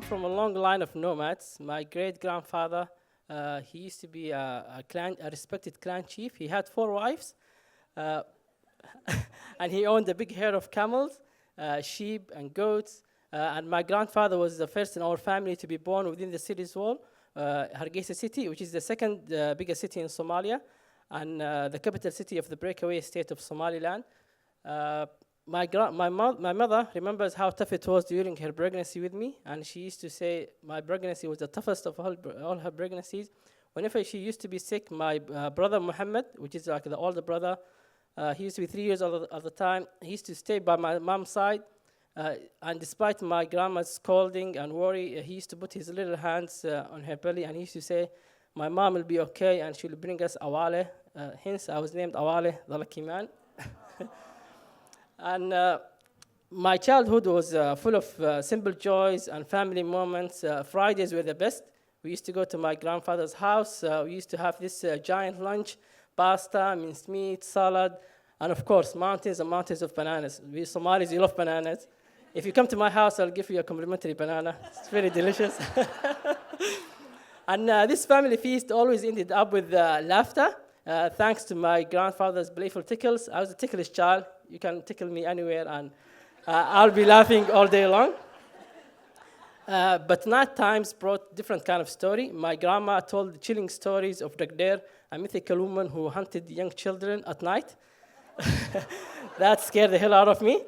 from a long line of nomads. My great-grandfather, he used to be a respected clan chief. He had 4 wives, uh, and he owned a big herd of camels, sheep, and goats. And my grandfather was the first in our family to be born within the city's wall, Hargeisa city, which is the second biggest city in Somalia, and the capital city of the breakaway state of Somaliland. Uh, my mother remembers how tough it was during her pregnancy with me, and she used to say my pregnancy was the toughest of all her pregnancies. Whenever she used to be sick, my brother Muhammad, which is like the older brother, he used to be 3 years old at the time. He used to stay by my mom's side, and despite my grandma's scolding and worry, he used to put his little hands on her belly, and he used to say, "My mom will be okay, and she'll bring us Awale." Hence, I was named Awale, the lucky man. And my childhood was full of simple joys and family moments. Fridays were the best. We used to go to my grandfather's house. We used to have this giant lunch, pasta, minced meat, salad, and of course, mountains and mountains of bananas. We Somalis, we love bananas. If you come to my house, I'll give you a complimentary banana. It's very delicious. And this family feast always ended up with laughter, thanks to my grandfather's playful tickles. I was a ticklish child. You can tickle me anywhere, and I'll be laughing all day long. But night times brought different kind of story. My grandma told chilling stories of Dagder, a mythical woman who hunted young children at night. That scared the hell out of me.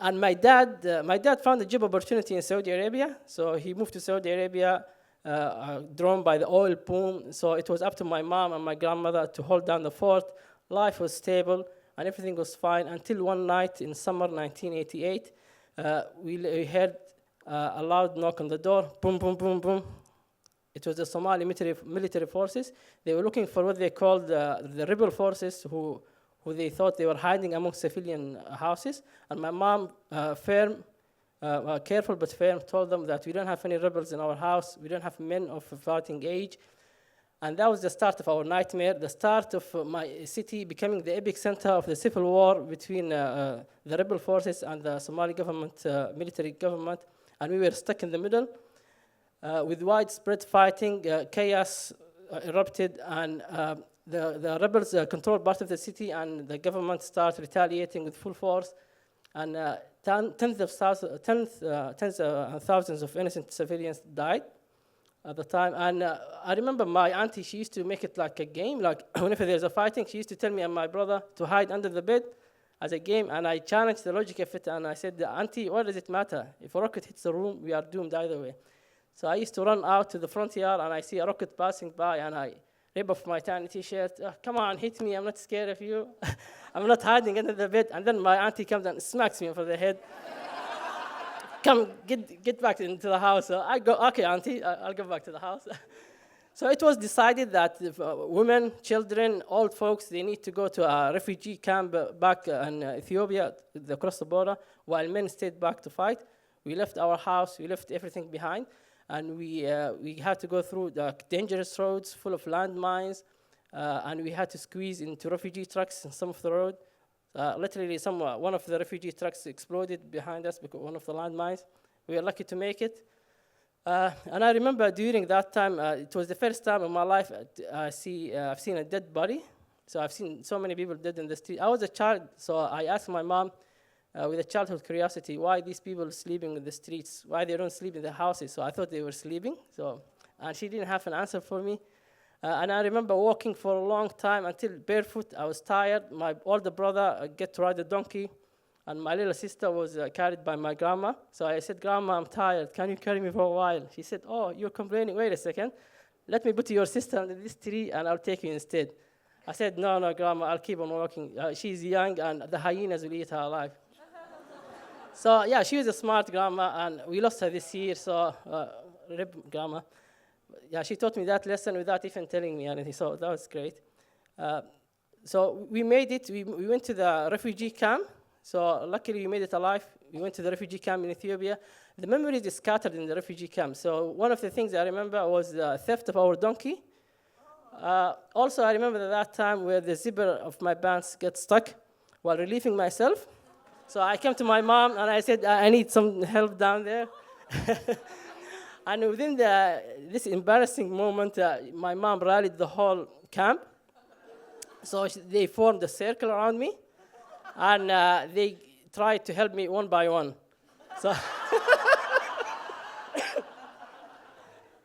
And my dad found a job opportunity in Saudi Arabia, so he moved to Saudi Arabia, drawn by the oil boom. So it was up to my mom and my grandmother to hold down the fort. Life was stable, and everything was fine until one night in summer 1988, we heard a loud knock on the door, boom, boom, boom, boom. It was the Somali military forces. They were looking for what they called the rebel forces, who they thought they were hiding among civilian houses. And my mom, careful but firm, told them that we don't have any rebels in our house. We don't have men of fighting age. And that was the start of our nightmare, the start of my city becoming the epic center of the civil war between the rebel forces and the Somali government, military government. And we were stuck in the middle with widespread fighting. Chaos erupted, and the rebels controlled part of the city, and the government started retaliating with full force. And tens of thousands of innocent civilians died at the time. And I remember my auntie, she used to make it like a game. Like whenever there's a fighting, she used to tell me and my brother to hide under the bed as a game. And I challenged the logic of it, and I said, "Auntie, what does it matter? If a rocket hits the room, we are doomed either way." So I used to run out to the front yard, and I see a rocket passing by, and I rip off my tiny t-shirt. "Come on, hit me, I'm not scared of you." I'm not hiding under the bed. And then my auntie comes and smacks me over the head. "Come, get back into the house." So I go, "Okay, auntie, I'll go back to the house." So it was decided that if, women, children, old folks, they need to go to a refugee camp back in Ethiopia, across the border, while men stayed back to fight. We left our house, we left everything behind, and we had to go through the dangerous roads full of landmines, and we had to squeeze into refugee trucks in some of the road. Literally, one of the refugee trucks exploded behind us because one of the landmines. We were lucky to make it. And I remember during that time, it was the first time in my life I've seen a dead body. So I've seen so many people dead in the street. I was a child, so I asked my mom with a childhood curiosity, why these people sleeping in the streets? Why they don't sleep in the houses? So I thought they were sleeping. And she didn't have an answer for me. And I remember walking for a long time until barefoot. I was tired. My older brother get to ride a donkey, and my little sister was carried by my grandma. So I said, "Grandma, I'm tired. Can you carry me for a while?" She said, "Oh, you're complaining. Wait a second. Let me put your sister under this tree, and I'll take you instead." I said, "No, Grandma, I'll keep on walking. She's young, and the hyenas will eat her alive." So yeah, she was a smart grandma, and we lost her this year. So rip grandma. Yeah, she taught me that lesson without even telling me anything. So that was great. So we made it. We went to the refugee camp. So luckily, we made it alive. We went to the refugee camp in Ethiopia. The memories is scattered in the refugee camp. So one of the things I remember was the theft of our donkey. Also, I remember that time where the zipper of my pants got stuck while relieving myself. So I came to my mom and I said, "I need some help down there." And within this embarrassing moment, my mom rallied the whole camp. So they formed a circle around me, and they tried to help me one by one. So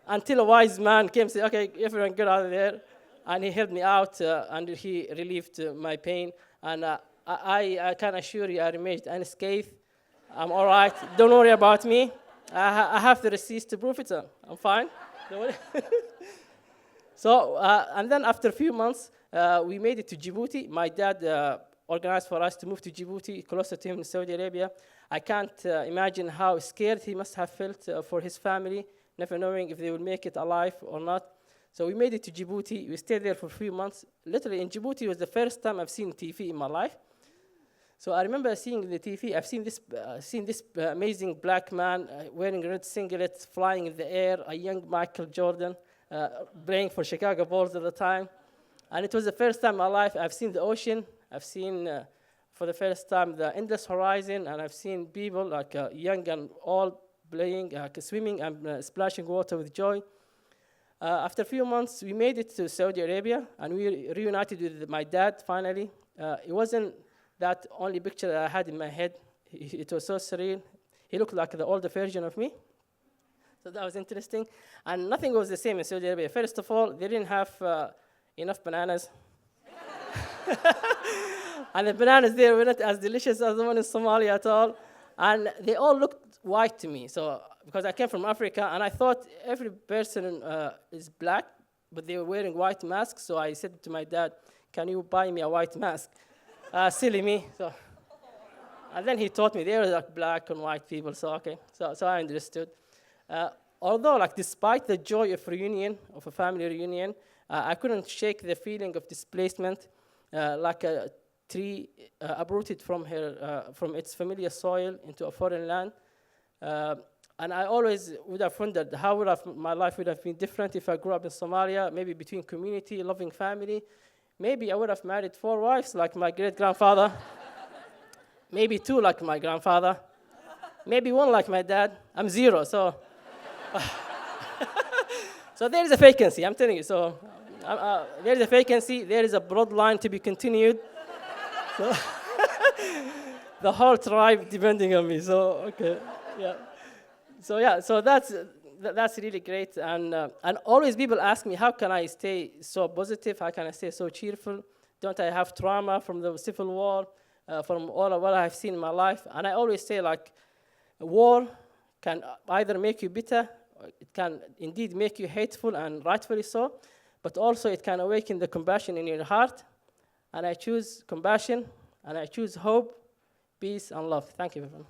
until a wise man came and said, okay, everyone get out of there. And he helped me out, and he relieved my pain. And I can assure you I remained unscathed. I'm all right. Don't worry about me. I have the receipts to prove it. So I'm fine. Don't worry. So, and then after a few months, we made it to Djibouti. My dad organized for us to move to Djibouti, closer to him in Saudi Arabia. I can't imagine how scared he must have felt for his family, never knowing if they would make it alive or not. So we made it to Djibouti. We stayed there for a few months. Literally, in Djibouti was the first time I've seen TV in my life. So I remember seeing the TV. I've seen this amazing black man wearing red singlets, flying in the air, a young Michael Jordan, playing for Chicago Bulls at the time. And it was the first time in my life I've seen the ocean. I've seen, for the first time, the endless horizon, and I've seen people like young and old playing, swimming and splashing water with joy. After a few months, we made it to Saudi Arabia, and we reunited with my dad, finally. It wasn't that only picture that I had in my head. It was so surreal. He looked like the older version of me. So that was interesting. And nothing was the same in Saudi Arabia. First of all, they didn't have enough bananas. And the bananas there were not as delicious as the one in Somalia at all. And they all looked white to me. So, because I came from Africa, and I thought every person is black, but they were wearing white masks. So I said to my dad, can you buy me a white mask? Silly me. So, and then he taught me they were like black and white people. So, okay. So I understood. Although, like, despite the joy of reunion, of a family reunion, I couldn't shake the feeling of displacement, like a tree uprooted from its familiar soil into a foreign land. And I always would have wondered how my life would have been different if I grew up in Somalia, maybe between community, loving family. Maybe I would have married 4 wives like my great-grandfather. Maybe 2 like my grandfather. Maybe 1 like my dad. I'm 0, so. So there is a vacancy, I'm telling you. So there is a vacancy, there is a broad line to be continued. So the whole tribe depending on me, so okay, yeah. So yeah, so that's really great. And always people ask me, how can I stay so positive? How can I stay so cheerful? Don't I have trauma from the civil war, from all of what I've seen in my life? And I always say, like, war can either make you bitter, or it can indeed make you hateful, and rightfully so, but also it can awaken the compassion in your heart. And I choose compassion, and I choose hope, peace, and love. Thank you, everyone.